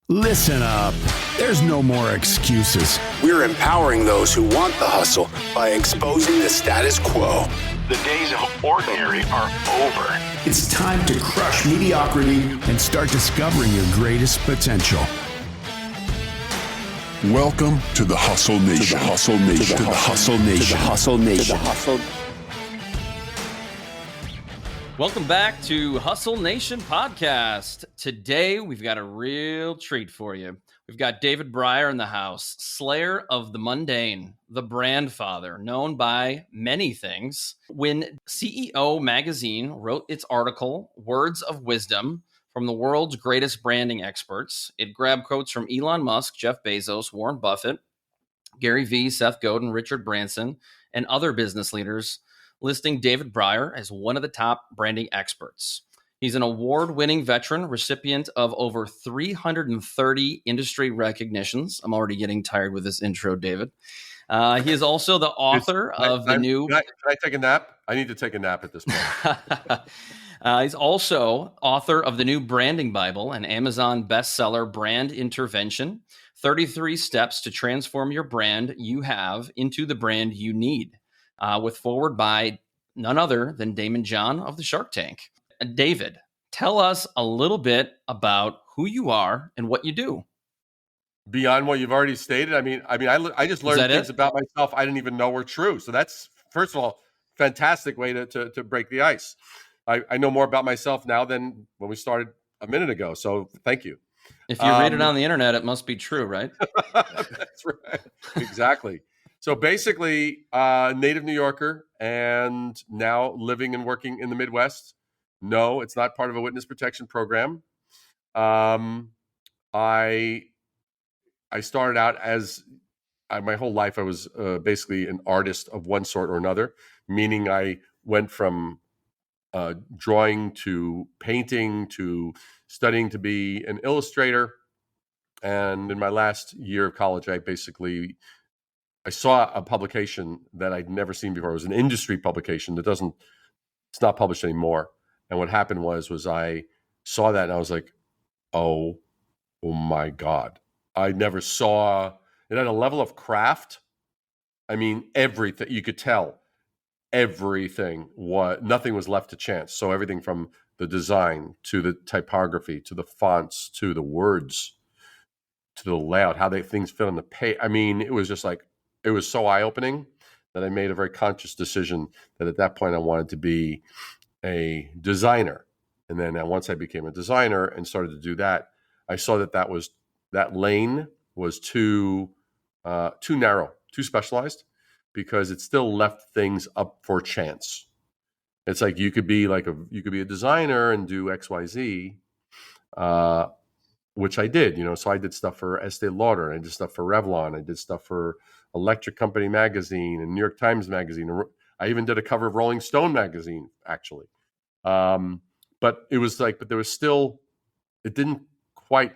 Listen up. There's no more excuses. We're empowering those who want the hustle by exposing the status quo. The days of ordinary are over. It's time to crush mediocrity and start discovering your greatest potential. Welcome to the Hustle Nation. To the Hustle Nation. To the Hustle Nation. To the Hustle Nation. To the Hustle. Welcome back to Hustle Nation Podcast. Today, we've got a real treat for you. We've got David Brier in the house, slayer of the mundane, the BrandFather, known by many things. When CEO Magazine wrote its article, Words of Wisdom from the World's Greatest Branding Experts, it grabbed quotes from Elon Musk, Jeff Bezos, Warren Buffett, Gary Vee, Seth Godin, Richard Branson, and other business leaders, listing David Brier as one of the top branding experts. He's an award-winning veteran, recipient of over 330 industry recognitions. I'm already getting tired with this intro, David. He is also the author of the new... Can I take a nap? I need to take a nap at this point. He's also author of the new Branding Bible, an Amazon bestseller, Brand Intervention, 33 Steps to Transform Your Brand You Have into the Brand You Need. With forward by none other than Damon John of the Shark Tank. David, tell us a little bit about who you are and what you do. Beyond what you've already stated, I just learned things about myself I didn't even know were true. So that's, first of all, fantastic way to break the ice. I know more about myself now than when we started a minute ago. So thank you. If you read it on the internet, it must be true, right? That's right. Exactly. So basically, native New Yorker and now living and working in the Midwest. No, it's not part of a witness protection program. I started out as my whole life I was basically an artist of one sort or another, meaning I went from drawing to painting to studying to be an illustrator. And in my last year of college, I saw a publication that I'd never seen before. It was an industry publication it's not published anymore. And what happened was I saw that and I was like, oh my God. I never saw it at a level of craft. I mean, everything, you could tell nothing was left to chance. So everything from the design to the typography, to the fonts, to the words, to the layout, how things fit on the page. I mean, it was just like, it was so eye-opening that I made a very conscious decision that at that point I wanted to be a designer. And then once I became a designer and started to do that, I saw that lane was too narrow, too specialized, because it still left things up for chance. It's like you could be a designer and do XYZ, which I did, so I did stuff for Estee Lauder, I did stuff for Revlon, I did stuff for Electric Company magazine and New York Times magazine. I even did a cover of Rolling Stone magazine, actually. But it was but there was still, it didn't quite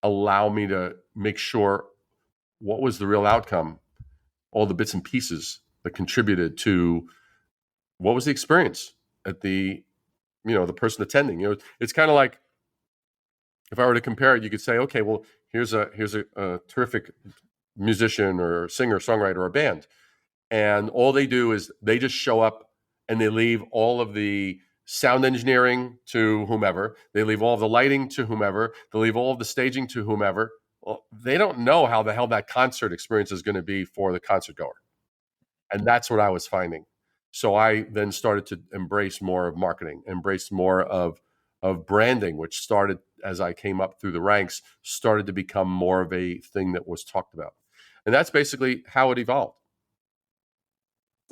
allow me to make sure what was the real outcome, all the bits and pieces that contributed to what was the experience at the person attending. It's kind of like, if I were to compare it, you could say, okay, well, here's a terrific musician or singer, songwriter, or band. And all they do is they just show up and they leave all of the sound engineering to whomever. They leave all of the lighting to whomever. They leave all of the staging to whomever. Well, they don't know how the hell that concert experience is going to be for the concert goer. And that's what I was finding. So I then started to embrace more of marketing, embrace more of branding, which started as I came up through the ranks, started to become more of a thing that was talked about. And that's basically how it evolved.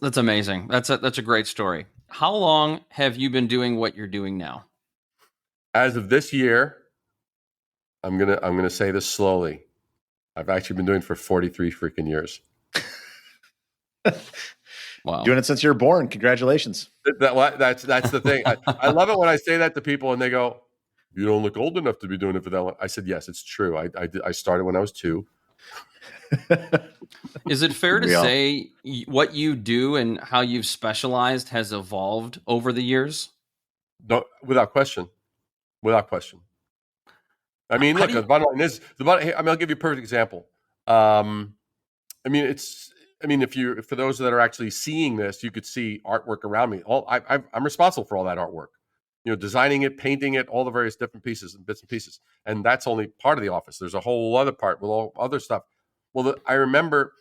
That's amazing. That's a great story. How long have you been doing what you're doing now? As of this year, I'm gonna say this slowly. I've actually been doing it for 43 freaking years. Wow. Doing it since you were born. Congratulations. That's the thing. I love it when I say that to people and they go, "You don't look old enough to be doing it for that long." I said, "Yes, it's true. I started when I was 2." Is it fair to say what you do and how you've specialized has evolved over the years? Without question. I mean, look, the bottom line is I'll give you a perfect example. I mean, for those that are actually seeing this, you could see artwork around me. I'm responsible for all that artwork, designing it, painting it, all the various different pieces and bits and pieces. And that's only part of the office. There's a whole other part with all other stuff. Well, I remember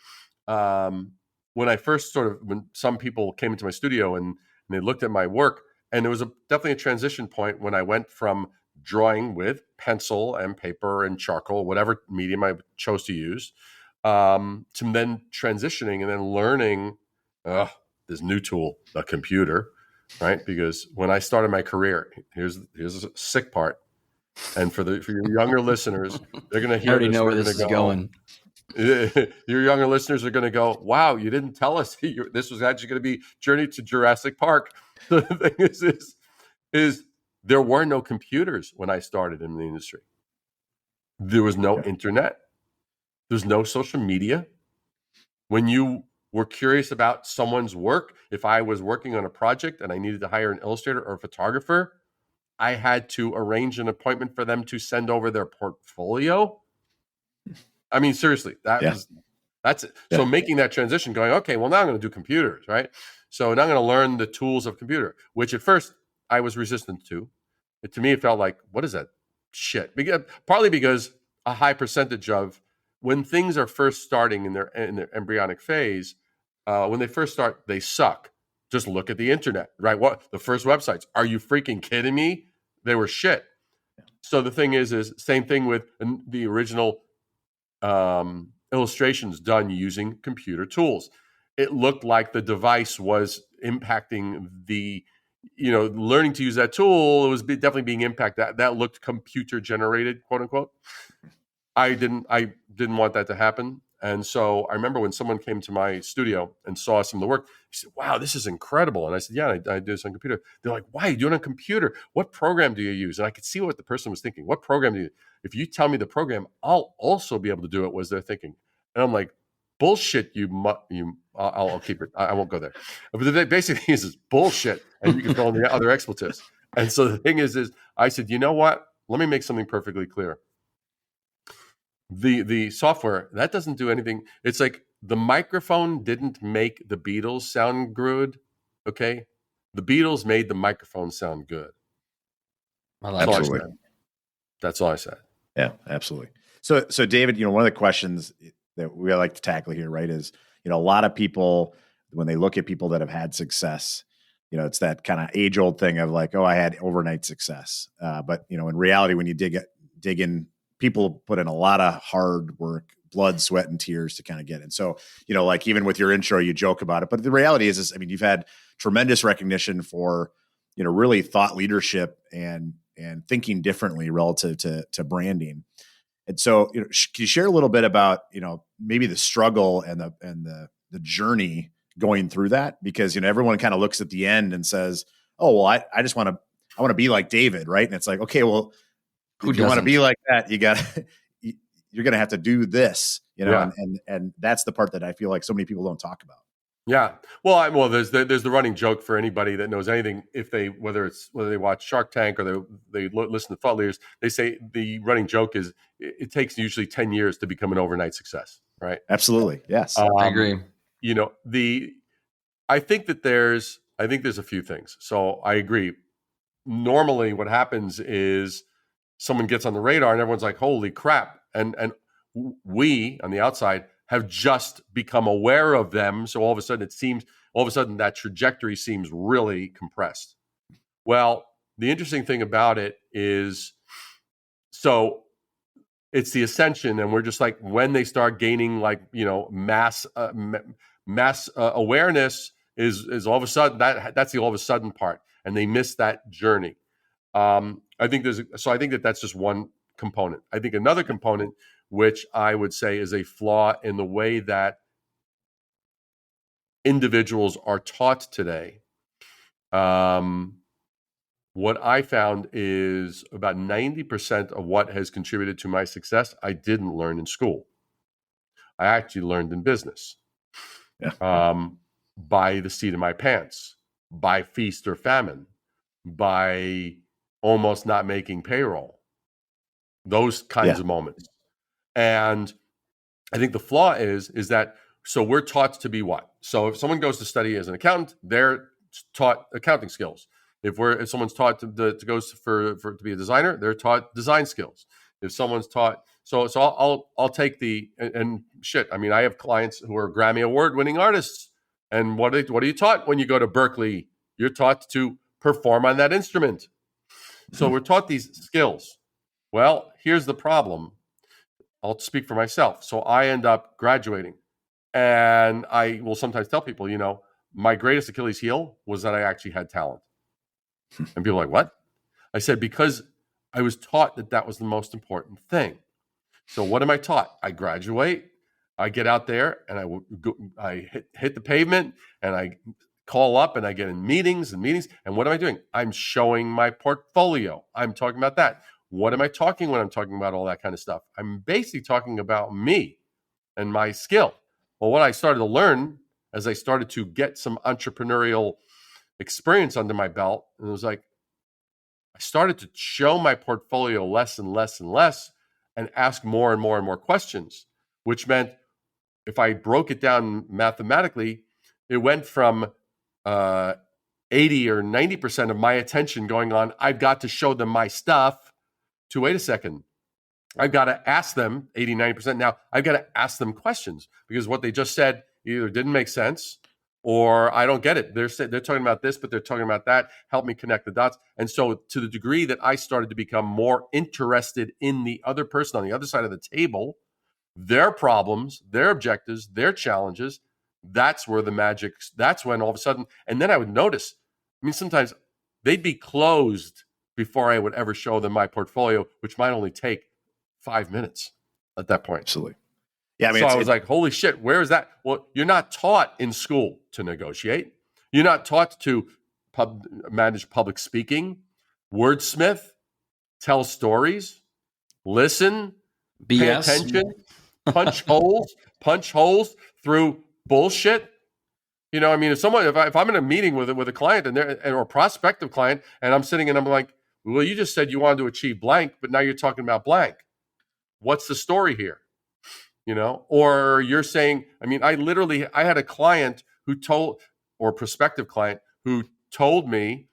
when I first when some people came into my studio and they looked at my work, and there was definitely a transition point when I went from drawing with pencil and paper and charcoal, whatever medium I chose to use, to then transitioning and then learning this new tool, a computer, right? Because when I started my career, here's a sick part, and for your younger listeners, they're going to hear. I already know where this is going. Your younger listeners are going to go, "Wow, you didn't tell us this was actually going to be Journey to Jurassic Park." The thing is there were no computers when I started in the industry. There was no internet. There's no social media. When you were curious about someone's work, if I was working on a project and I needed to hire an illustrator or a photographer, I had to arrange an appointment for them to send over their portfolio. I mean, seriously, that's it. Yeah. So making that transition, going, okay, well, now I'm going to do computers, right? So now I'm going to learn the tools of computer, which at first I was resistant to. To me, it felt like, what is that shit? Partly because a high percentage of when things are first starting in their embryonic phase, when they first start, they suck. Just look at the internet, right? What the first websites? Are you freaking kidding me? They were shit. So the thing is same thing with the original illustrations done using computer tools. It looked like the device was impacting the, learning to use that tool. It was definitely being impacted. That looked computer generated, quote unquote. I didn't want that to happen. And so I remember when someone came to my studio and saw some of the work, he said, "Wow, this is incredible." And I said, "Yeah, I do this on computer." They're like, "Why are you doing it on computer? What program do you use?" And I could see what the person was thinking. What program do you? If you tell me the program, I'll also be able to do it, was their thinking. And I'm like, bullshit, I'll keep it. I won't go there. But the basic thing is bullshit, and you can throw in the other expletives. And so the thing is I said, you know what? Let me make something perfectly clear. The software, that doesn't do anything. It's like the microphone didn't make the Beatles sound good, okay? The Beatles made the microphone sound good. That's all I said. Yeah, absolutely. So David, one of the questions that we like to tackle here, right, is, a lot of people, when they look at people that have had success, it's that kind of age-old thing of like, oh, I had overnight success. But, in reality, when you dig in, people put in a lot of hard work, blood, sweat, and tears to kind of get in. So, like even with your intro, you joke about it, but the reality is, you've had tremendous recognition for, really thought leadership and thinking differently relative to branding. And so, can you share a little bit about, maybe the struggle and the journey going through that? Because, everyone kind of looks at the end and says, "Oh, well, I just want to be like David," right? And it's like, okay, well, if you want to be like that, you're going to have to do this, and that's the part that I feel like so many people don't talk about. Yeah. Well, there's the running joke for anybody that knows anything. Whether they watch Shark Tank or they listen to thought leaders, they say the running joke is it takes usually 10 years to become an overnight success, right? Absolutely. Yes. I agree. I think there's a few things. So I agree. Normally what happens is someone gets on the radar and everyone's like, holy crap. And we on the outside have just become aware of them. So all of a sudden that trajectory seems really compressed. Well, the interesting thing about it is, so it's the ascension, and we're just like, when they start gaining mass awareness is all of a sudden that's the all of a sudden part, and they miss that journey. I think that's just one component. I think another component, which I would say is a flaw in the way that individuals are taught today. What I found is about 90% of what has contributed to my success, I didn't learn in school. I actually learned in business. Yeah. By the seat of my pants, by feast or famine, by almost not making payroll. those kinds of moments. And I think the flaw is that, so we're taught to be what? So if someone goes to study as an accountant, they're taught accounting skills. If someone's taught to go to be a designer, they're taught design skills. If someone's taught, so I'll take and shit. I mean, I have clients who are Grammy Award winning artists, and what are you taught when you go to Berkeley? You're taught to perform on that instrument. So we're taught these skills. Well, here's the problem. I'll speak for myself. So I end up graduating, and I will sometimes tell people, my greatest Achilles heel was that I actually had talent. And people are like, what? I said, because I was taught that was the most important thing. So what am I taught? I graduate, I get out there, and I hit the pavement, and I call up, and I get in meetings. And what am I doing? I'm showing my portfolio. I'm talking about that. What am I talking when I'm talking about all that kind of stuff? I'm basically talking about me and my skill. Well, what I started to learn as I started to get some entrepreneurial experience under my belt, and it was like, I started to show my portfolio less and less and less and ask more and more and more questions, which meant if I broke it down mathematically, it went from 80 or 90% of my attention going on, I've got to show them my stuff, to wait a second, I've got to ask them 80, 90%. Now I've got to ask them questions, because what they just said either didn't make sense or I don't get it. They're talking about this, but they're talking about that. Help me connect the dots. And so to the degree that I started to become more interested in the other person on the other side of the table, their problems, their objectives, their challenges, that's where the magic, that's when all of a sudden, and then I would notice, sometimes they'd be closed before I would ever show them my portfolio, which might only take 5 minutes at that point. Absolutely. Yeah. So I was like, holy shit, where is that? Well, you're not taught in school to negotiate. You're not taught to manage public speaking, wordsmith, tell stories, listen, BS. pay attention, punch holes through bullshit. If I'm in a meeting with a client or a prospective client, and I'm sitting and I'm like, well, you just said you wanted to achieve blank, but now you're talking about blank. What's the story here? Or you're saying, I had a client prospective client who told me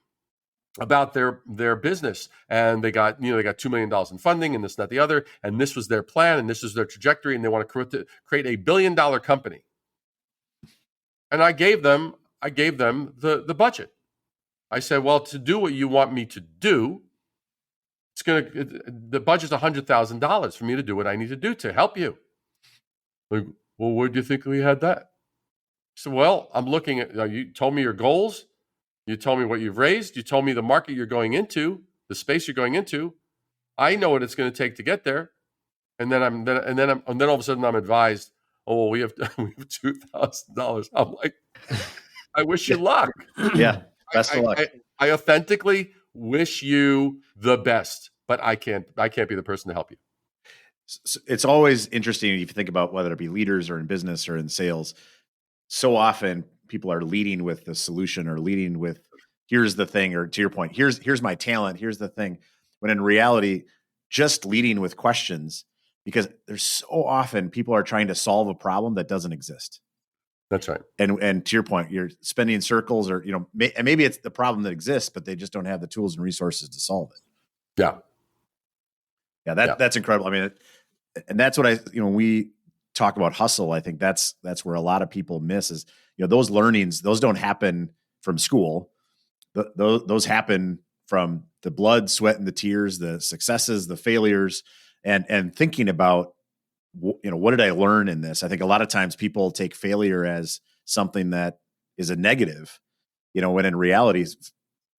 about their business, and they got $2 million in funding, and this, that, the other, and this was their plan, and this is their trajectory, and they want to create $1 billion company. And I gave them the budget. I said, well, to do what you want me to do, the budget's $100,000 for me to do what I need to do to help you. Like, well, where do you think we had that? So, well, I'm looking at, you told me your goals. You told me what you've raised. You told me the market you're going into, the space you're going into. I know what it's going to take to get there. And then all of a sudden I'm advised, oh, well, we have $2,000. I'm like, I wish you luck. Yeah. Best of luck. I authentically wish you the best, but I can't be the person to help you. It's always interesting if you think about whether it be leaders or in business or in sales. So often people are leading with the solution or leading with, here's the thing, or to your point, here's my talent, here's the thing. When in reality, just leading with questions, because there's so often people are trying to solve a problem that doesn't exist. That's right. And to your point, you're spinning in circles, or and maybe it's the problem that exists, but they just don't have the tools and resources to solve it. Yeah. That's incredible. And that's what when we talk about hustle, I think that's where a lot of people miss is, those learnings, those don't happen from school. Those happen from the blood, sweat, and the tears, the successes, the failures, and thinking about, what did I learn in this? I think a lot of times people take failure as something that is a negative, when in reality,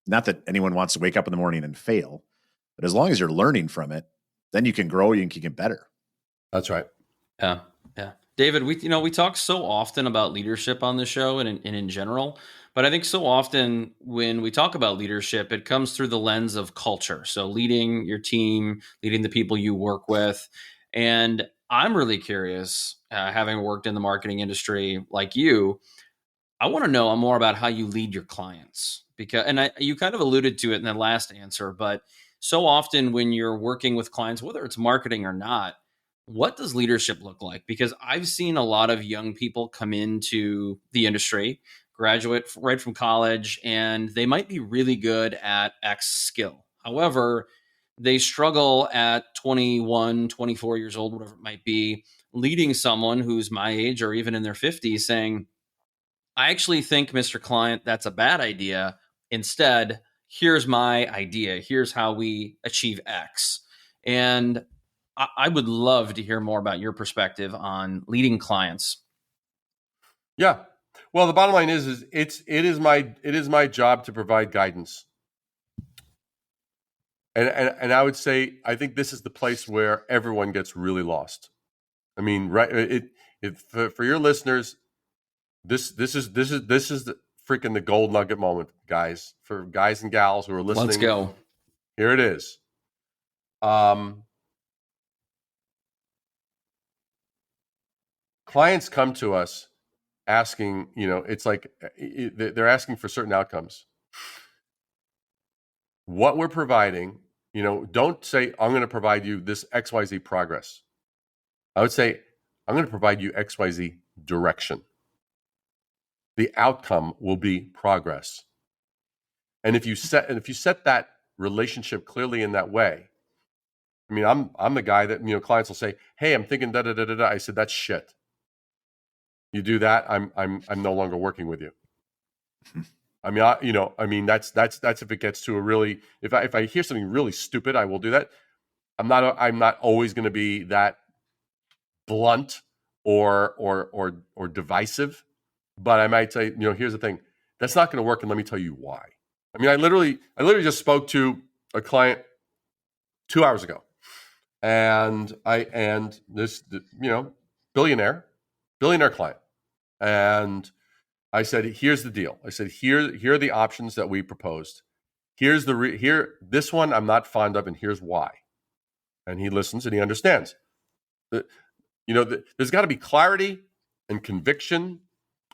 not that anyone wants to wake up in the morning and fail, but as long as you're learning from it, then you can grow, you can get better. That's right. Yeah. David, we talk so often about leadership on the show and in general, but I think so often when we talk about leadership, it comes through the lens of culture. So leading your team, leading the people you work with. And I'm really curious, having worked in the marketing industry like you, I want to know more about how you lead your clients, because, you kind of alluded to it in the last answer, but so often when you're working with clients, whether it's marketing or not, what does leadership look like? Because I've seen a lot of young people come into the industry, graduate right from college, and they might be really good at X skill. However, they struggle at 21, 24 years old, whatever it might be, leading someone who's my age or even in their 50s saying, I actually think, Mr. Client, that's a bad idea. Instead, here's my idea. Here's how we achieve X. And I would love to hear more about your perspective on leading clients. Yeah. Well, the bottom line is it is my job to provide guidance. And I would say I think this is the place where everyone gets really lost. I mean, right? For your listeners, this is the freaking the gold nugget moment, guys. For guys and gals who are listening, Let's go. Here it is. Clients come to us asking, it's like they're asking for certain outcomes. What we're providing, don't say, I'm going to provide you this XYZ progress. I would say, I'm going to provide you XYZ direction. The outcome will be progress. And if you set that relationship clearly in that way, I mean, I'm the guy that, clients will say, hey, I'm thinking da da da da da. I said, that's shit. You do that, I'm no longer working with you. I mean, that's if it gets to a really, if I hear something really stupid, I will do that. I'm not always going to be that blunt or divisive, but I might say, here's the thing, that's not going to work, and let me tell you why. I mean, I literally just spoke to a client 2 hours ago, and this billionaire client, and I said, here's the deal. I said, here are the options that we proposed. Here's this one I'm not fond of, and here's why. And he listens and he understands. There's got to be clarity and conviction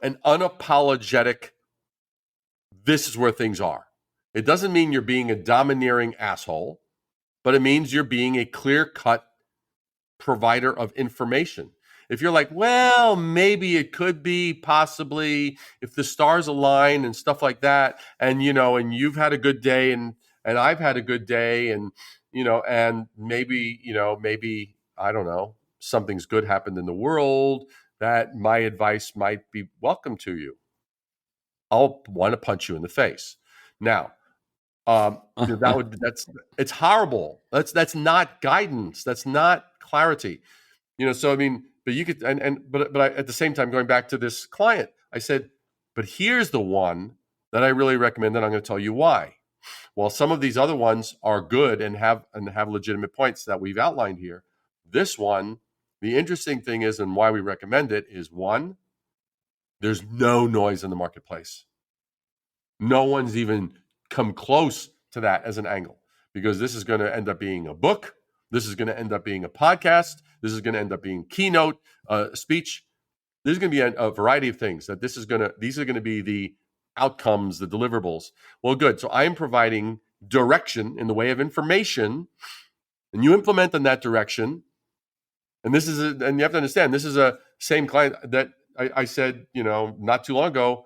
and unapologetic. This is where things are. It doesn't mean you're being a domineering asshole, but it means you're being a clear-cut provider of information. If you're like, well, maybe it could be possibly if the stars align and stuff like that, and and you've had a good day and I've had a good day, and and maybe I don't know, something's good happened in the world that my advice might be welcome to you. I'll want to punch you in the face. Now, it's horrible. That's not guidance. That's not clarity. So I mean, but you could, but I, at the same time, going back to this client, I said, but here's the one that I really recommend, and I'm going to tell you why. Well, some of these other ones are good and have legitimate points that we've outlined here. This one, the interesting thing is, and why we recommend it is, one, there's no noise in the marketplace. No one's even come close to that as an angle, because this is going to end up being a book. This is going to end up being a podcast. This is going to end up being keynote speech. There's going to be a variety of things that these are going to be the outcomes, the deliverables. Well, good. So I am providing direction in the way of information, and you implement in that direction. And and you have to understand, this is a same client that I said, not too long ago,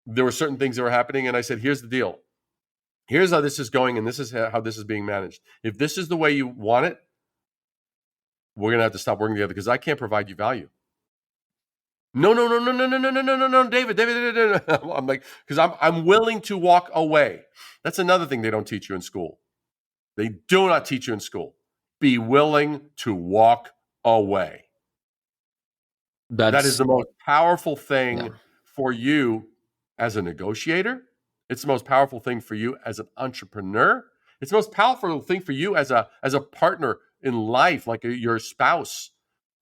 there were certain things that were happening, and I said, here's the deal. Here's how this is going, and this is how this is being managed. If this is the way you want it, we're going to have to stop working together, because I can't provide you value. No, David. I'm like, because I'm willing to walk away. That's another thing they don't teach you in school. They do not teach you in school. Be willing to walk away. That is the most powerful thing for you as a negotiator. It's the most powerful thing for you as an entrepreneur. It's the most powerful thing for you as a partner in life, like your spouse.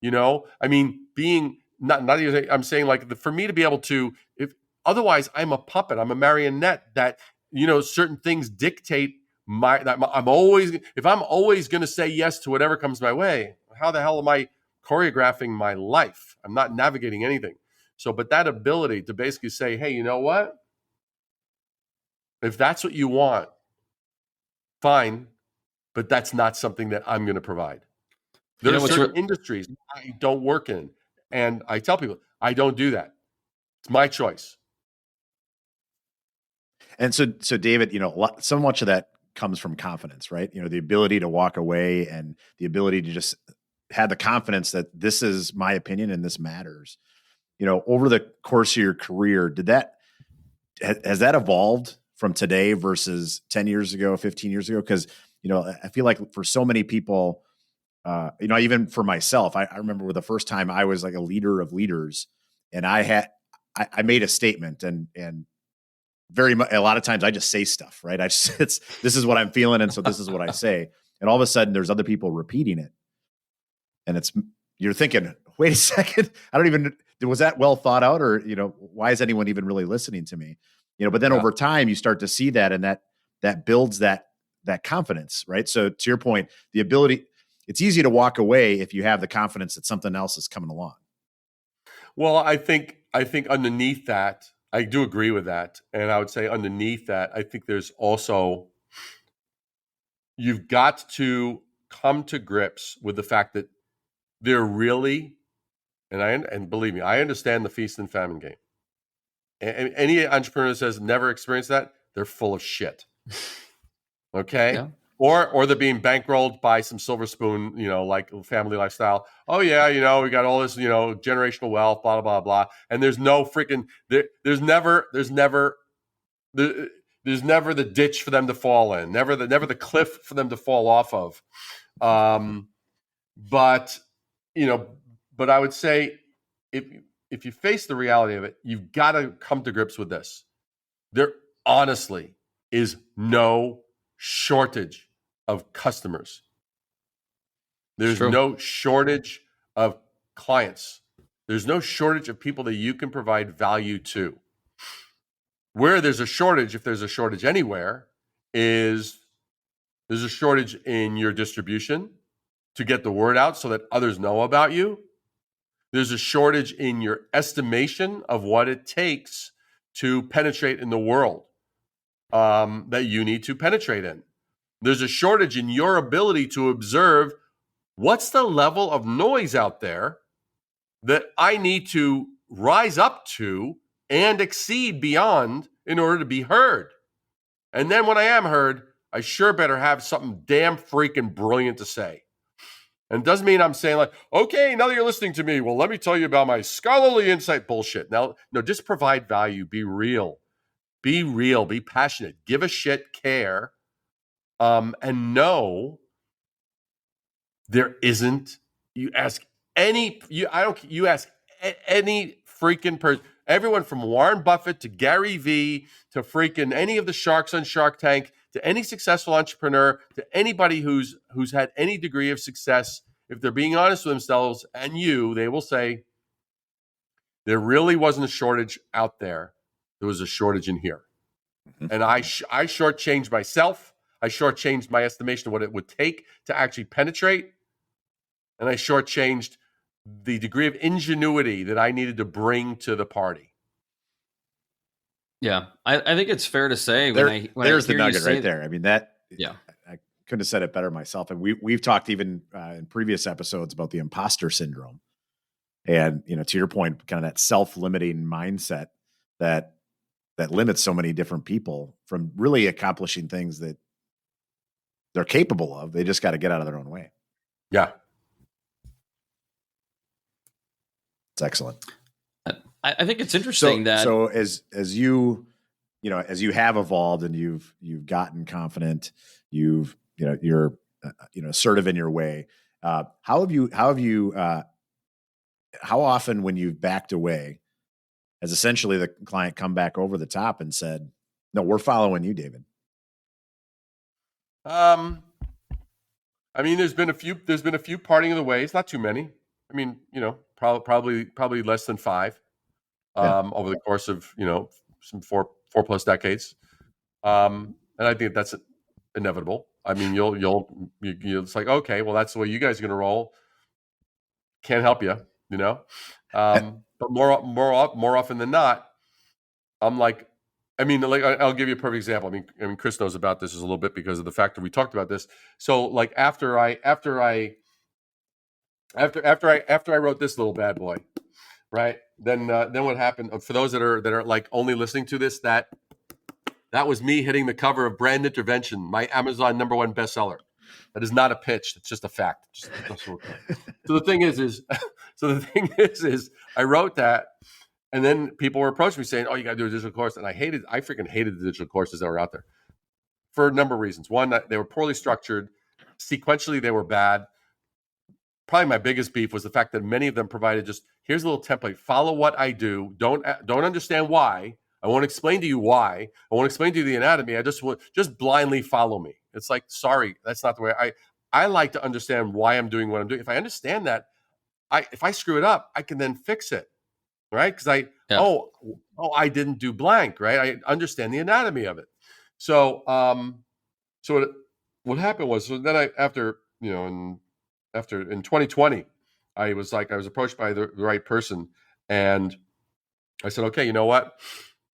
I mean, being not even, I'm saying, like, for me to be able to, if otherwise I'm a puppet, I'm a marionette that, certain things dictate I'm always going to say yes to whatever comes my way. How the hell am I choreographing my life? I'm not navigating anything. So, but that ability to basically say, hey, you know what? If that's what you want, fine. but that's not something that I'm going to provide. There are certain industries I don't work in, and I tell people I don't do that. It's my choice. And so David, so much of that comes from confidence, right? The ability to walk away and the ability to just have the confidence that this is my opinion and this matters. Over the course of your career, has that evolved from today versus 10 years ago, 15 years ago? Because, I feel like for so many people, even for myself, I remember the first time I was like a leader of leaders, and I made a statement, and very much, a lot of times I just say stuff, right? This is what I'm feeling. And so this is what I say. And all of a sudden there's other people repeating it. And you're thinking, wait a second, was that well thought out? Or, why is anyone even really listening to me? But then over time you start to see that, and that builds that confidence, right? So to your point, the ability, it's easy to walk away if you have the confidence that something else is coming along. Well, I think underneath that, I do agree with that. And I would say underneath that, I think there's also, you've got to come to grips with the fact that they're really, and believe me, I understand the feast and famine game. And any entrepreneur that says never experienced that, they're full of shit. Okay? Yeah. Or they're being bankrolled by some silver spoon, like family lifestyle. Oh yeah, we got all this, generational wealth, blah, blah, blah. And there's no freaking, there's never the ditch for them to fall in, never the cliff for them to fall off of. But I would say if you face the reality of it, you've got to come to grips with this. There honestly is no shortage of customers. There's no shortage of clients. There's no shortage of people that you can provide value to. Where there's a shortage, if there's a shortage anywhere, is there's a shortage in your distribution to get the word out so that others know about you. There's a shortage in your estimation of what it takes to penetrate in the world that you need to penetrate in. There's a shortage in your ability to observe what's the level of noise out there that I need to rise up to and exceed beyond in order to be heard. And then when I am heard, I sure better have something damn freaking brilliant to say. And it doesn't mean I'm saying like, okay, now that you're listening to me, well, let me tell you about my scholarly insight bullshit. Now, no, just provide value. Be real. Be real. Be passionate. Give a shit, care. And know there isn't, you ask any freaking person, everyone from Warren Buffett to Gary Vee to freaking any of the sharks on Shark Tank, to any successful entrepreneur, to anybody who's had any degree of success, if they're being honest with themselves and they will say, there really wasn't a shortage out there. There was a shortage in here. Mm-hmm. And I shortchanged myself. I shortchanged my estimation of what it would take to actually penetrate. And I shortchanged the degree of ingenuity that I needed to bring to the party. Yeah, I think it's fair to say there's the nugget right there. I mean, I couldn't have said it better myself. And we've talked even in previous episodes about the imposter syndrome. And, to your point, kind of that self-limiting mindset that limits so many different people from really accomplishing things that they're capable of. They just got to get out of their own way. Yeah. It's excellent. I think it's interesting so as you have evolved and you've gotten confident, you're assertive in your way. How often when you've backed away has essentially the client come back over the top and said, no, we're following you, David? I mean, there's been a few parting of the ways, not too many. I mean, probably less than 5 over the course of, some 4+ decades. And I think that's inevitable. I mean, it's like, okay, well, that's the way you guys are going to roll. Can't help you, But more often than not, I'm like, I mean, like I'll give you a perfect example. I mean, Chris knows about this a little bit because of the fact that we talked about this. So, like after I wrote this little bad boy, right? Then what happened? For those that are like only listening to this, that was me hitting the cover of Brand Intervention, my Amazon #1 bestseller. That is not a pitch; it's just a fact. So the thing is, I wrote that. And then people were approaching me saying, "Oh, you got to do a digital course." And I freaking hated the digital courses that were out there for a number of reasons. One, they were poorly structured. Sequentially, they were bad. Probably my biggest beef was the fact that many of them provided just, here's a little template. Follow what I do. Don't understand why. I won't explain to you why. I won't explain to you the anatomy. I just blindly follow me. It's like, sorry, that's not the way. I like to understand why I'm doing what I'm doing. If I understand that, if I screw it up, I can then fix it. Right? Because I didn't do blank, right? I understand the anatomy of it. So, what happened was, so then in 2020, I was approached by the right person, and I said, okay, you know what?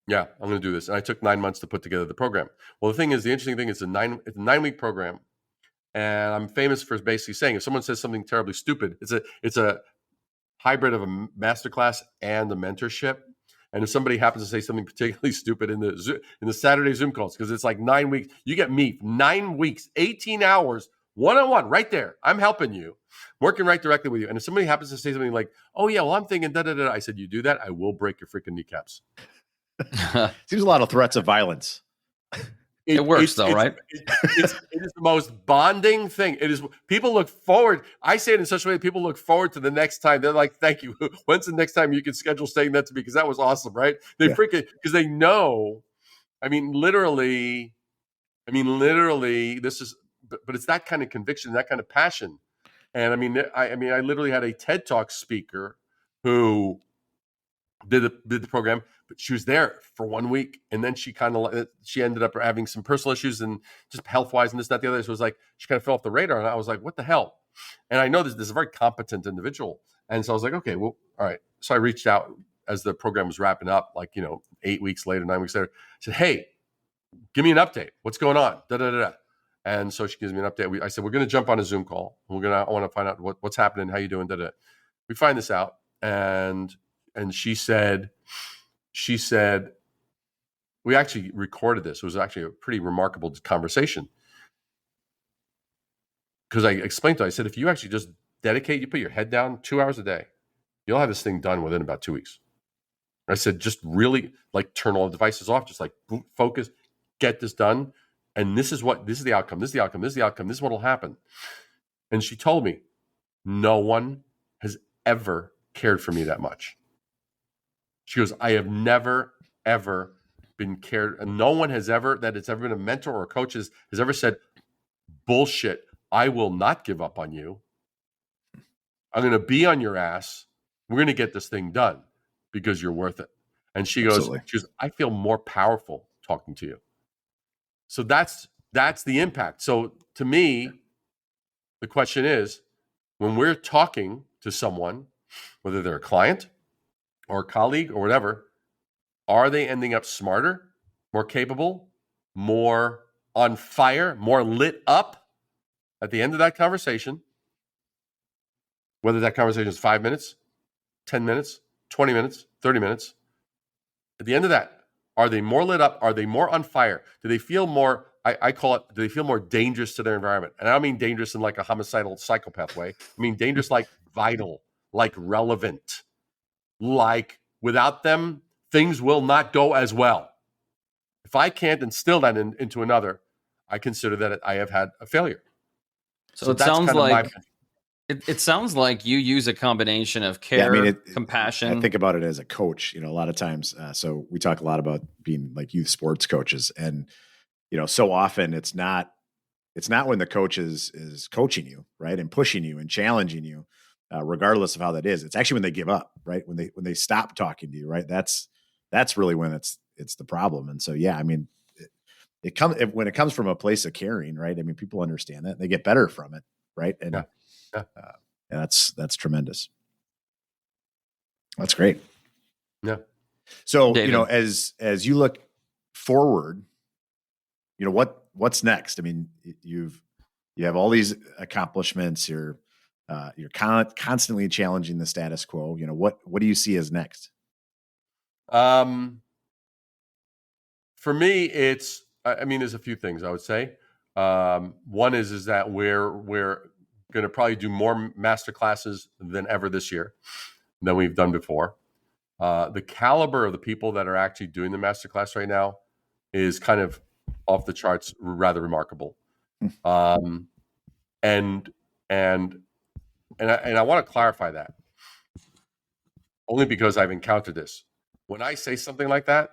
Yeah, I'm going to do this. And I took 9 months to put together the program. Well, the interesting thing is it's a 9-week program, and I'm famous for basically saying if someone says something terribly stupid, it's a hybrid of a masterclass and a mentorship. And if somebody happens to say something particularly stupid in the Saturday Zoom calls, because it's like 9 weeks, you get me 9 weeks, 18 hours, one-on-one, right there. I'm helping you, working right directly with you. And if somebody happens to say something like, "Oh yeah, well I'm thinking da da da," I said, "You do that, I will break your freaking kneecaps." Seems a lot of threats of violence. It works though, right? It is the most bonding thing. It is. People look forward. I say it in such a way that people look forward to the next time. They're like, "Thank you. When's the next time you can schedule saying that to me? Because that was awesome, right?" They freaking, because they know. I mean, literally. This is, but it's that kind of conviction, that kind of passion. And I literally had a TED Talk speaker who did the program, but she was there for 1 week, and then she ended up having some personal issues and just health wise and this, that, the other. So it was like she kind of fell off the radar, and I was like, "What the hell?" And I know this is a very competent individual, and so I was like, "Okay, well, all right." So I reached out as the program was wrapping up, 8 weeks later, 9 weeks later. I said, "Hey, give me an update. What's going on?" Da da da da. And so she gives me an update. I said, "We're going to jump on a Zoom call. I want to find out what's happening, how you doing." Da da. We find this out, and she said, we actually recorded this. It was actually a pretty remarkable conversation, because I explained to her, I said, if you actually just you put your head down 2 hours a day, you'll have this thing done within about 2 weeks. I said, just really turn all the devices off, just focus, get this done. And this is the outcome. This is the outcome. This is the outcome. This is what will happen. And she told me, no one has ever cared for me that much. She goes, I have never, ever been cared. And no one has ever, that it's ever been a mentor or a coach has ever said, "Bullshit, I will not give up on you. I'm going to be on your ass. We're going to get this thing done because you're worth it." And she goes, "I feel more powerful talking to you." So that's the impact. So to me, the question is, when we're talking to someone, whether they're a client or a colleague or whatever, are they ending up smarter, more capable, more on fire, more lit up at the end of that conversation? Whether that conversation is 5 minutes, 10 minutes, 20 minutes, 30 minutes. At the end of that, are they more lit up? Are they more on fire? Do they feel more, I call it, do they feel more dangerous to their environment? And I don't mean dangerous in like a homicidal psychopath way. I mean dangerous like vital, like relevant, like without them, things will not go as well. If I can't instill that into another, I consider that I have had a failure. So it sounds like it sounds like you use a combination of care, compassion. I think about it as a coach, a lot of times. So we talk a lot about being like youth sports coaches, and so often it's not when the coach is coaching you, right, and pushing you and challenging you, regardless of how that is. It's actually when they give up, right, when they stop talking to you, right. That's really when it's the problem. And so when it comes from a place of caring, right. I mean, people understand that, they get better from it, right, and that's tremendous. That's great. Yeah. So, David, as you look forward, what's next? I mean, you have all these accomplishments. You're constantly challenging the status quo. What do you see as next? For me, there's a few things I would say. One is that we're going to probably do more masterclasses than ever this year than we've done before. The caliber of the people that are actually doing the masterclass right now is kind of off the charts, rather remarkable. And I want to clarify that only because I've encountered this. When I say something like that,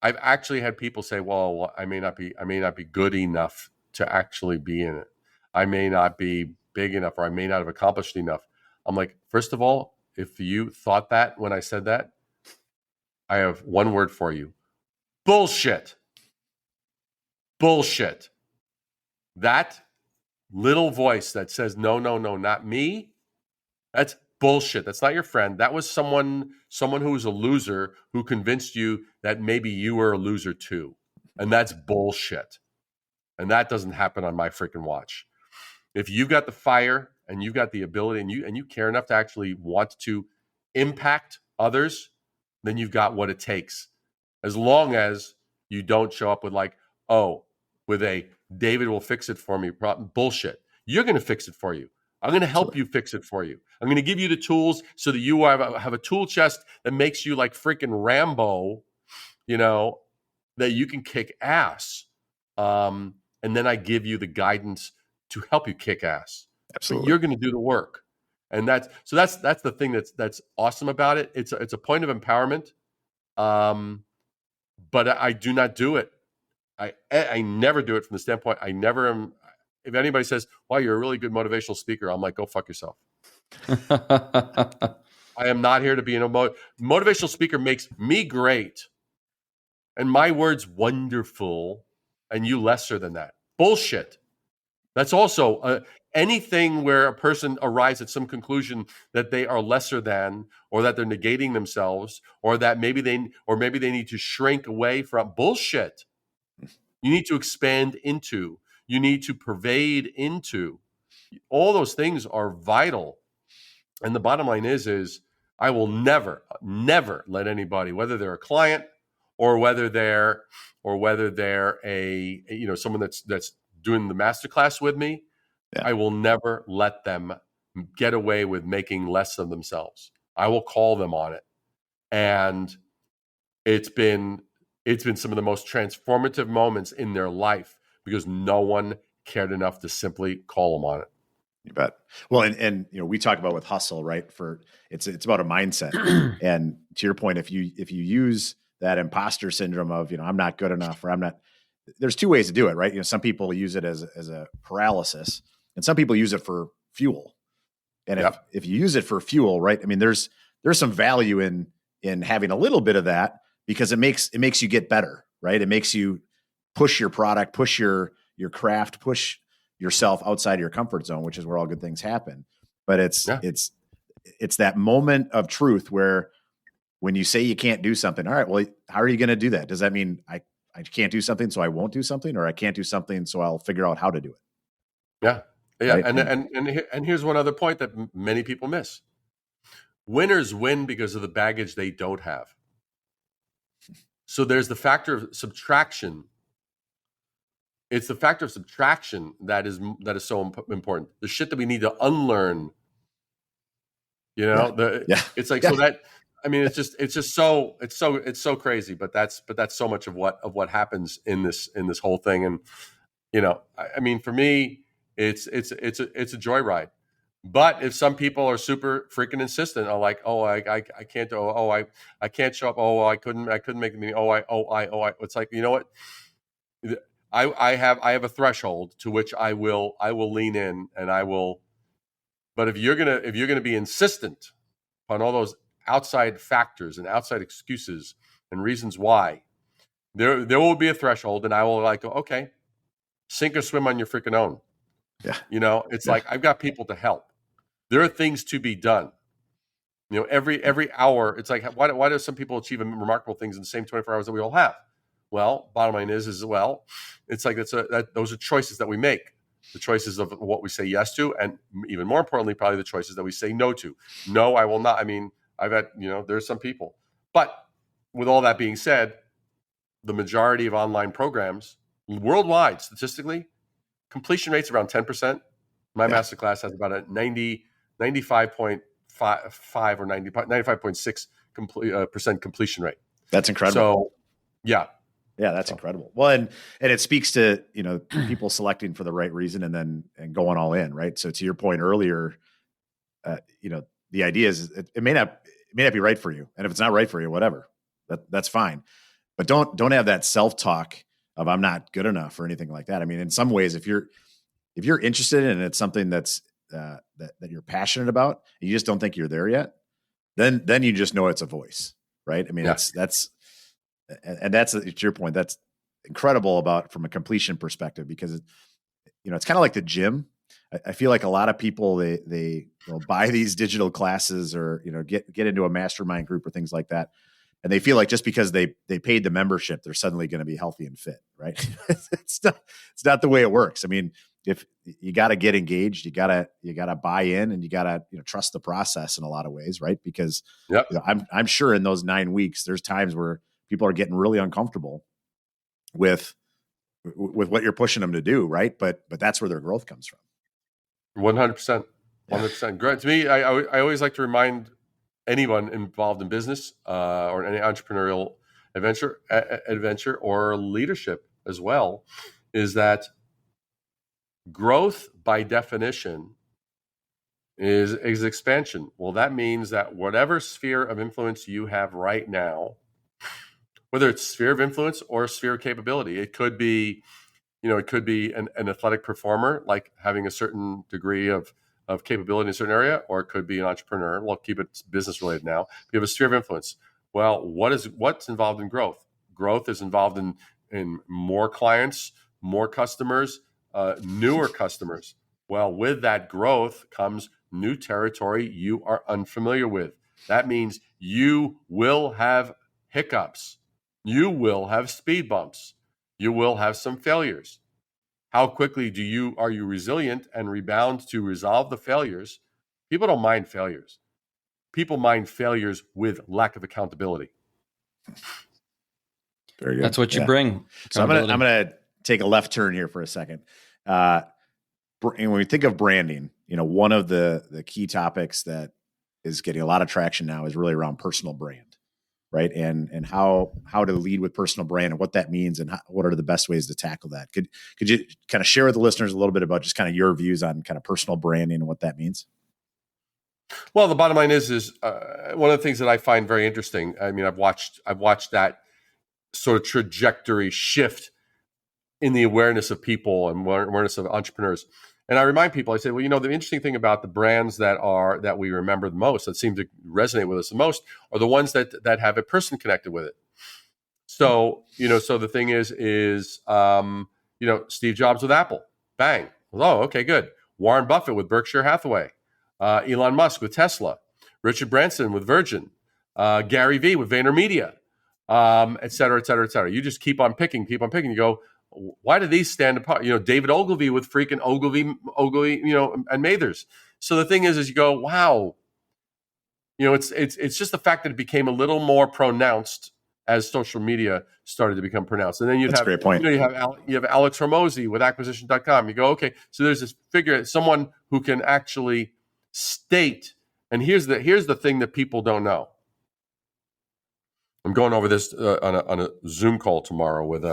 I've actually had people say, "Well, I may not be good enough to actually be in it. I may not be big enough, or I may not have accomplished enough." I'm like, first of all, if you thought that when I said that, I have one word for you: bullshit. Bullshit. That little voice that says, "No, no, no, not me," that's bullshit. That's not your friend. That was someone who was a loser who convinced you that maybe you were a loser too. And that's bullshit. And that doesn't happen on my freaking watch. If you've got the fire and you've got the ability and you care enough to actually want to impact others, then you've got what it takes. As long as you don't show up with with a "David will fix it for me" bullshit. You're going to fix it for you. I'm going to help you fix it for you. I'm going to give you the tools so that you have a tool chest that makes you like freaking Rambo, that you can kick ass. And then I give you the guidance to help you kick ass. Absolutely. But you're going to do the work. And that's the thing that's awesome about it. It's a point of empowerment. But I do not do it. I never do it from the standpoint. I never am. If anybody says, "Wow, you're a really good motivational speaker," I'm like, "Go fuck yourself." I am not here to be motivational speaker. Makes me great, and my words wonderful, and you lesser than that. Bullshit. That's also anything where a person arrives at some conclusion that they are lesser than, or that they're negating themselves, or that maybe they need to shrink away from. Bullshit. You need to expand into. You need to pervade into. All those things are vital. And the bottom line is I will never let anybody, whether they're a client or whether they're a someone that's doing the masterclass with me, I will never let them get away with making less of themselves. I will call them on it. And it's been some of the most transformative moments in their life because no one cared enough to simply call them on it. You bet. Well, and we talk about with hustle, right? It's about a mindset. And to your point, if you use that imposter syndrome of, I'm not good enough, or I'm not, there's two ways to do it, right? Some people use it as a paralysis, and some people use it for fuel. And if you use it for fuel, right? I mean, there's some value in having a little bit of that, because it makes you get better, right? It makes you push your product, push your craft, push yourself outside of your comfort zone, which is where all good things happen. But it's that moment of truth where when you say you can't do something, all right, well, how are you going to do that? Does that mean I can't do something, so I won't do something, or I can't do something, so I'll figure out how to do it? Yeah. Yeah. Right? And here's one other point that many people miss. Winners win because of the baggage they don't have. So there's the factor of subtraction. It's the factor of subtraction that is so important. The shit that we need to unlearn. It's like so that it's so crazy. But that's so much of what happens in this whole thing. And for me, it's a joyride. But if some people are super freaking insistent, are like, "Oh, I can't do. Oh, I can't show up. Oh, I couldn't make the meeting. Oh, I." It's like, you know what? I have a threshold to which I will lean in, and I will. But if you're gonna be insistent on all those outside factors and outside excuses and reasons why, there will be a threshold, and I will go, okay, sink or swim on your freaking own. Yeah, it's like I've got people to help. There are things to be done. Every hour, it's like why do some people achieve remarkable things in the same 24 hours that we all have? Well, bottom line is well, it's like those are choices that we make. The choices of what we say yes to, and even more importantly, probably the choices that we say no to. No, I will not. I mean, I've had, there's some people. But with all that being said, the majority of online programs worldwide, statistically, completion rates around 10%. My Masterclass has about a 95.5 or 95.6 percent completion rate. That's incredible. So, yeah. Yeah, that's incredible. Well, and it speaks to, people selecting for the right reason and going all in, right? So to your point earlier, the idea is it may not be right for you. And if it's not right for you, whatever, that's fine. But don't have that self-talk of I'm not good enough or anything like that. I mean, in some ways, if you're interested in it and it's something that's that you're passionate about and you just don't think you're there yet, then you just know it's a voice, right? I mean, that's to your point, that's incredible from a completion perspective, because it's kind of like the gym. I feel like a lot of people, they will buy these digital classes or, get into a mastermind group or things like that. And they feel like just because they paid the membership, they're suddenly going to be healthy and fit, right? It's not the way it works. I mean, if you got to get engaged, you got to buy in, and you got to trust the process in a lot of ways, right? Because I'm sure in those 9 weeks, there's times where people are getting really uncomfortable with what you're pushing them to do, right? But that's where their growth comes from. 100%. 100%. Great. To me, I always like to remind anyone involved in business or any entrepreneurial adventure or leadership as well, is that growth by definition is expansion. Well, that means that whatever sphere of influence you have right now, whether it's sphere of influence or sphere of capability, it could be, an athletic performer, like having a certain degree of capability in a certain area, or it could be an entrepreneur. We'll keep it business related now. You have a sphere of influence. Well, what's involved in growth? Growth is involved in more clients, more customers, newer customers. Well, with that growth comes new territory you are unfamiliar with. That means you will have hiccups. You will have speed bumps. You will have some failures. How quickly are you resilient and rebound to resolve the failures? People don't mind failures. People mind failures with lack of accountability. Very good. That's what you bring. So I'm gonna take a left turn here for a second. And when we think of branding, one of the key topics that is getting a lot of traction now is really around personal brand, right? And how to lead with personal brand and what that means, and what are the best ways to tackle that. Could you kind of share with the listeners a little bit about just kind of your views on kind of personal branding and what that means? Well, the bottom line is one of the things that I find very interesting. I mean, I've watched that sort of trajectory shift in the awareness of people and awareness of entrepreneurs. And I remind people, I say, well, the interesting thing about the brands that we remember the most, that seem to resonate with us the most, are the ones that have a person connected with it. So, so the thing is, Steve Jobs with Apple, bang. Oh, okay, good. Warren Buffett with Berkshire Hathaway, Elon Musk with Tesla, Richard Branson with Virgin, Gary Vee with VaynerMedia, et cetera, et cetera, et cetera. You just keep on picking. You go, why do these stand apart? David Ogilvy with freaking Ogilvy, and Mathers. So the thing is you go, wow, it's just the fact that it became a little more pronounced as social media started to become pronounced. And then that's a great point. You have Alex Hormozy with acquisition.com. You go, okay, so there's this figure, someone who can actually state, and here's the thing that people don't know. I'm going over this on a Zoom call tomorrow with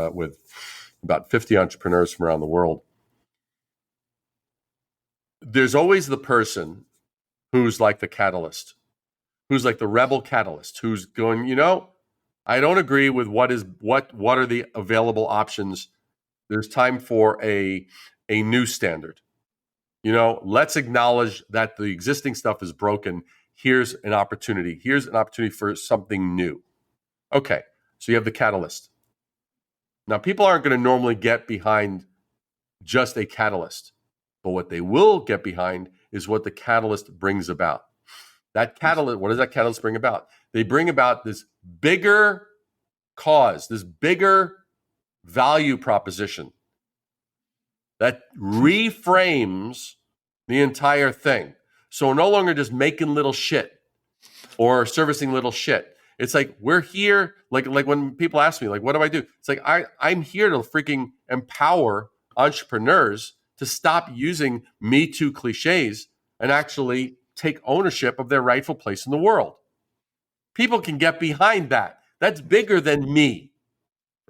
about 50 entrepreneurs from around the world. There's always the person who's like the catalyst, who's like the rebel catalyst, who's going, I don't agree with what are the available options. There's time for a new standard. Let's acknowledge that the existing stuff is broken. Here's an opportunity. Here's an opportunity for something new. Okay, so you have the catalyst. Now, people aren't going to normally get behind just a catalyst, but what they will get behind is what the catalyst brings about. That catalyst, what does that catalyst bring about? They bring about this bigger cause, this bigger value proposition that reframes the entire thing. So we're no longer just making little shit or servicing little shit. It's like we're here, like when people ask me, like, what do I do? It's like I'm here to freaking empower entrepreneurs to stop using Me Too cliches and actually take ownership of their rightful place in the world. People can get behind that. That's bigger than me.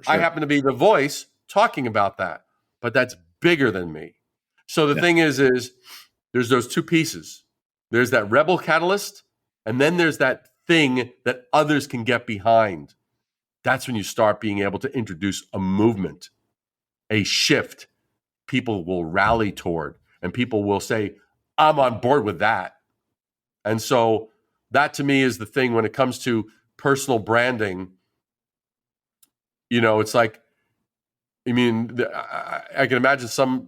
Sure. I happen to be the voice talking about that, but that's bigger than me. So the thing is there's those two pieces. There's that rebel catalyst, and then there's that thing that others can get behind. That's when you start being able to introduce a movement, a shift people will rally toward, and people will say, I'm on board with that. And so that to me is the thing when it comes to personal branding. You know, it's like, I mean, I can imagine some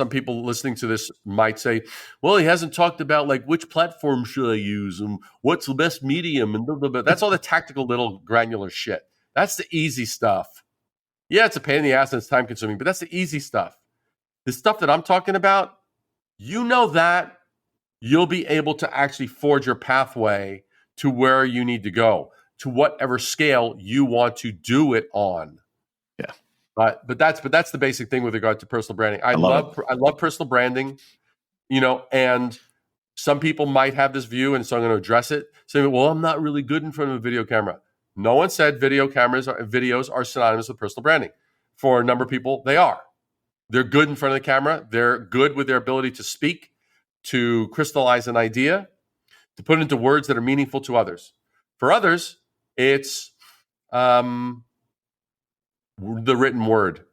people listening to this might say, well, he hasn't talked about like which platform should I use and what's the best medium and blah, blah, blah. That's all the tactical little granular shit. That's the easy stuff. Yeah, it's a pain in the ass and it's time consuming, but that's the easy stuff. The stuff that I'm talking about, you know that you'll be able to actually forge your pathway to where you need to go, to whatever scale you want to do it on. Yeah. But that's the basic thing with regard to personal branding. I love personal branding, you know, and some people might have this view, and so I'm going to address it. Saying, well, I'm not really good in front of a video camera. No one said videos are synonymous with personal branding. For a number of people, they are. They're good in front of the camera. They're good with their ability to speak, to crystallize an idea, to put it into words that are meaningful to others. For others, it's the written word,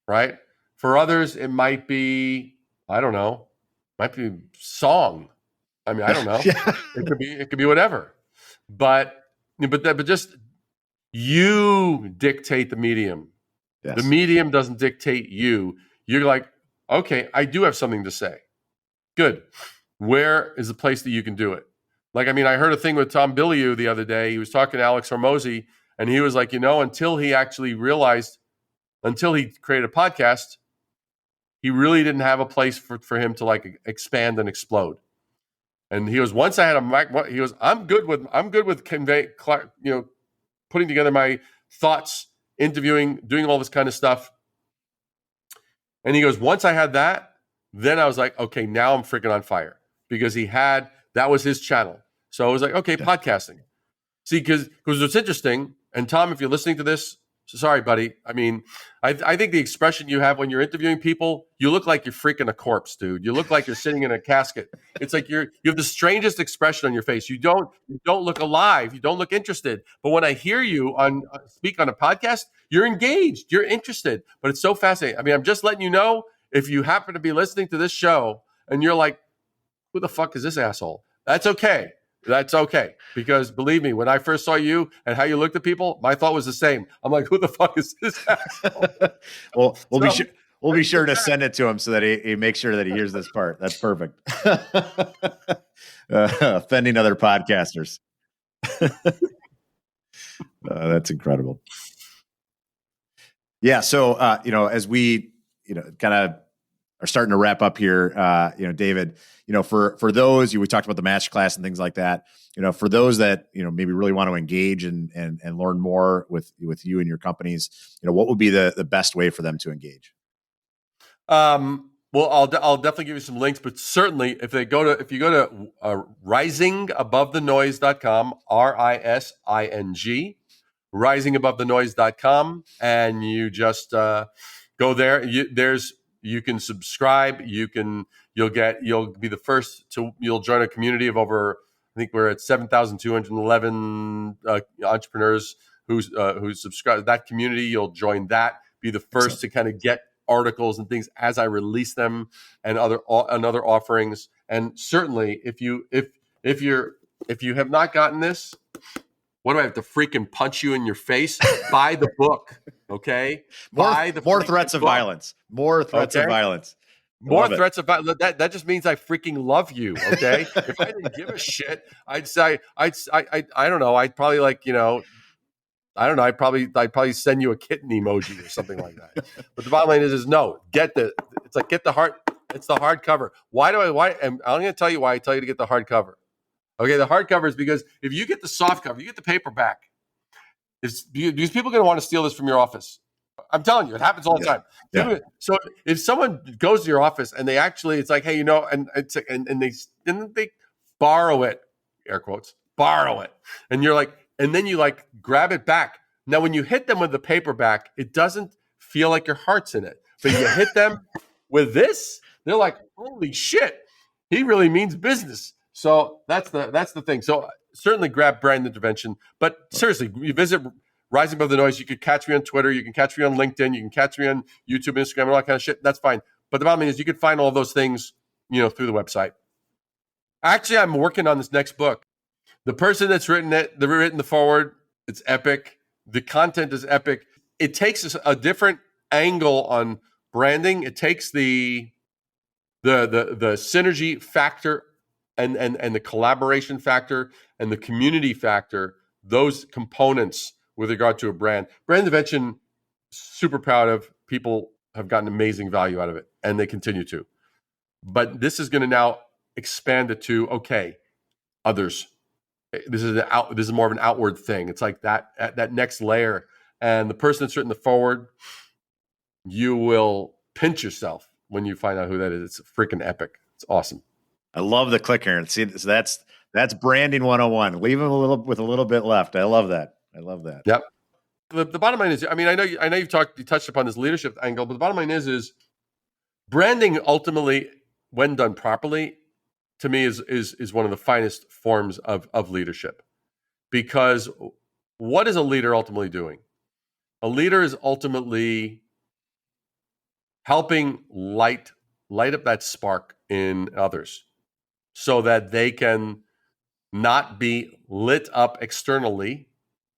right? For others, it might be, I don't know, might be song. I mean, I don't know. Yeah. It could be whatever. But just you dictate the medium. Yes. The medium doesn't dictate you. You're like, okay, I do have something to say. Good. Where is the place that you can do it? Like, I mean, I heard a thing with Tom Bilyeu the other day. He was talking to Alex Hormozy, and he was like, you know, until he created a podcast, he really didn't have a place for him to like expand and explode. And he goes, once I had a mic, he goes, I'm good with putting together my thoughts, interviewing, doing all this kind of stuff. And he goes, once I had that, then I was like, okay, now I'm freaking on fire, because that was his channel. So I was like, okay, podcasting. See, because what's interesting, and Tom, if you're listening to this, sorry, buddy. I mean, I think the expression you have when you're interviewing people, you look like you're freaking a corpse, dude. You look like you're sitting in a casket. It's like you have the strangest expression on your face. You don't look alive. You don't look interested. But when I hear you speak on a podcast, you're engaged. You're interested. But it's so fascinating. I mean, I'm just letting you know, if you happen to be listening to this show and you're like, who the fuck is this asshole? That's okay. That's okay. Because believe me, when I first saw you and how you looked at people, my thought was the same. I'm like, who the fuck is this asshole? Well, we'll be sure to send it to him so that he makes sure that he hears this part. That's perfect. Offending other podcasters. That's incredible. Yeah. So, as we, kind of are starting to wrap up here, David, for those, we talked about the Masterclass and things like that, for those that, maybe really want to engage and learn more with you and your companies, what would be the best way for them to engage? Well, I'll definitely give you some links, but certainly if you go to risingabovethenoise.com, RISING, risingabovethenoise.com, and you just go there. You can subscribe. You'll be the first you'll join a community of over, I think we're at 7,211 entrepreneurs who subscribe. That community, you'll join that. Be the first to kind of get articles and things as I release them, and other offerings. And certainly, if you have not gotten this, what do I have to freaking punch you in your face? Buy the book, okay? More threats of violence. More threats of violence. More threats of violence. That just means I freaking love you, okay? If I didn't give a shit, I'd say I don't know. I'd probably I don't know. I'd probably send you a kitten emoji or something like that. But the bottom line is no. Get the hard. It's the hardcover. Why? And I'm going to tell you why I tell you to get the hardcover. Okay, the hardcover is because if you get the soft cover, you get the paperback. These people are going to want to steal this from your office. I'm telling you, it happens all the time. Yeah. So if someone goes to your office and they actually, it's like, hey, and they borrow it, air quotes, borrow it, and you're like, and then you like grab it back. Now, when you hit them with the paperback, it doesn't feel like your heart's in it, but you hit them with this, they're like, holy shit, he really means business. So that's the thing. So certainly grab Brand Intervention, but seriously, you visit Rising Above the Noise. You can catch me on Twitter. You can catch me on LinkedIn. You can catch me on YouTube, Instagram, and all that kind of shit. That's fine. But the bottom line is you can find all those things, through the website. Actually, I'm working on this next book. The person that's written the foreword, it's epic. The content is epic. It takes a different angle on branding. It takes the synergy factor and the collaboration factor and the community factor, those components with regard to a brand. Brand Intervention, super proud of. People have gotten amazing value out of it, and they continue to. But this is going to now expand it to, okay, others. This is more of an outward thing. It's like that next layer. And the person that's written the forward, you will pinch yourself when you find out who that is. It's freaking epic. It's awesome. I love the clicker. See, that's branding 101. Leave them with a little bit left. I love that. Yep. The bottom line is, I know you touched upon this leadership angle, but the bottom line is branding ultimately, when done properly, to me is one of the finest forms of leadership. Because what is a leader ultimately doing? A leader is ultimately helping light up that spark in others so that they can not be lit up externally,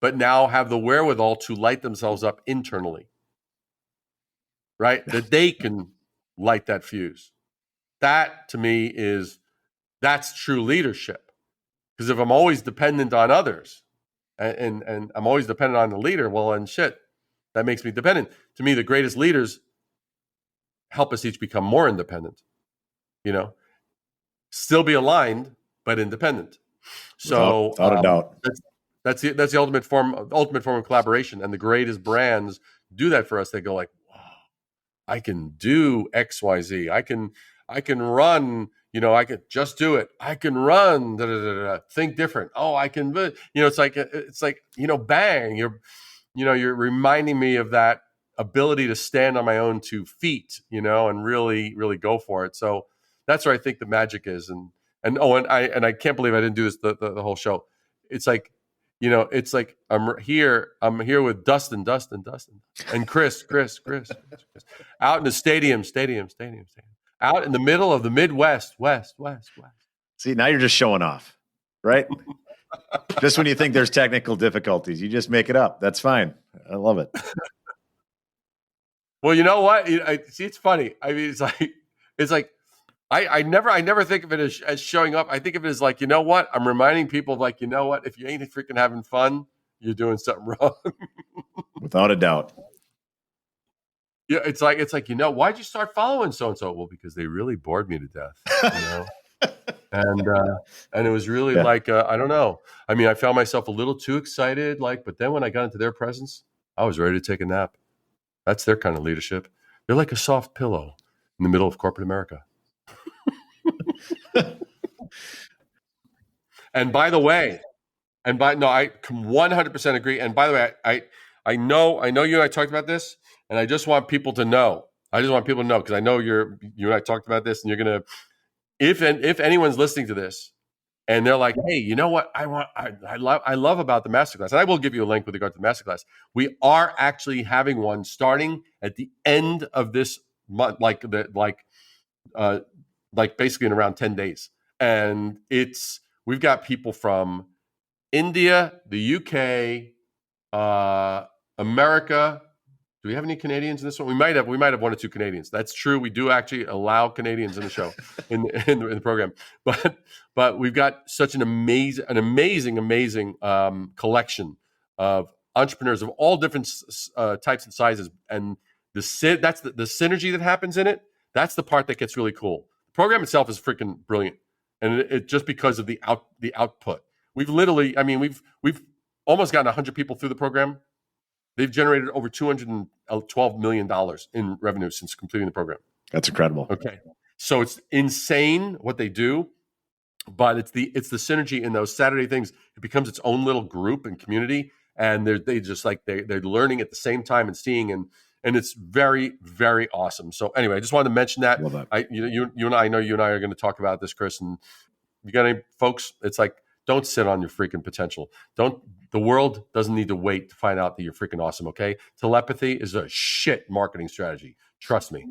but now have the wherewithal to light themselves up internally, right? That they can light that fuse. That, to me, that's true leadership. Because if I'm always dependent on others and I'm always dependent on the leader, well, then shit, that makes me dependent. To me, the greatest leaders help us each become more independent, still be aligned, but independent. So without a doubt. That's the ultimate form of collaboration. And the greatest brands do that for us. They go like, wow, I can do X, Y, Z. I can run, I could just do it. I can run, think different. Oh, I can, it's like, bang, you're reminding me of that ability to stand on my own 2 feet, and really, really go for it. So that's where I think the magic is. And I can't believe I didn't do this the whole show. It's like, I'm here with Dustin, and Chris, out in the stadium, out in the middle of the Midwest, west. See, now you're just showing off, right? Just when you think there's technical difficulties, you just make it up. That's fine. I love it. Well, you know what? It's funny. I mean, it's like I never think of it as showing up. I think of it as like, you know what? I'm reminding people of like, you know what? If you ain't freaking having fun, you're doing something wrong. Without a doubt. Yeah, it's like, why'd you start following so and so? Well, because they really bored me to death, and it was really like I don't know. I mean, I found myself a little too excited, but then when I got into their presence, I was ready to take a nap. That's their kind of leadership. They're like a soft pillow in the middle of corporate America. And by the way, I 100% agree. And by the way, I know you and I talked about this. And I just want people to know. Because I know you and I talked about this, and you're gonna, if anyone's listening to this, and they're like, hey, you know what I love about the Masterclass, and I will give you a link with regard to the Masterclass. We are actually having one starting at the end of this month, like basically in around 10 days, and we've got people from India, the UK, America. Do we have any Canadians in this one? We might have 1 or 2 Canadians. That's true. We do actually allow Canadians in the show, in the program. But we've got such an amazing collection of entrepreneurs of all different types and sizes, and that's the synergy that happens in it. That's the part that gets really cool. The program itself is freaking brilliant, and it just because of the output. We've literally, I mean, we've almost gotten 100 people through the program. They've generated over $212 million in revenue since completing the program. That's incredible. Okay, so it's insane what they do, but it's the synergy in those Saturday things. It becomes its own little group and community, and they're learning at the same time and seeing, and it's very, very awesome. So anyway, I just wanted to mention that. Love that. You and I know you and I are going to talk about this, Chris, and you got any folks? It's like, don't sit on your freaking potential. The world doesn't need to wait to find out that you're freaking awesome. Okay, telepathy is a shit marketing strategy. Trust me.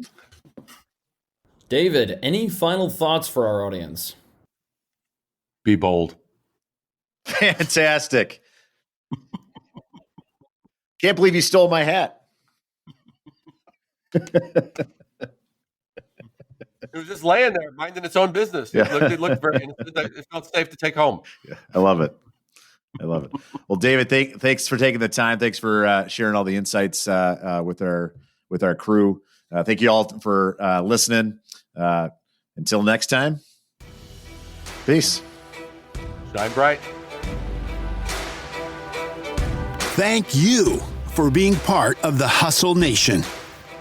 David, any final thoughts for our audience? Be bold. Fantastic. Can't believe you stole my hat. It was just laying there, minding its own business. Yeah. It looked very innocent. It felt safe to take home. Yeah, I love it. Well, David, thanks for taking the time. Thanks for sharing all the insights with our crew. Thank you all for listening. Until next time, peace. Shine bright. Thank you for being part of the Hustle Nation.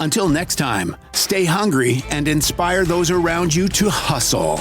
Until next time, stay hungry and inspire those around you to hustle.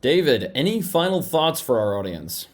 David, any final thoughts for our audience?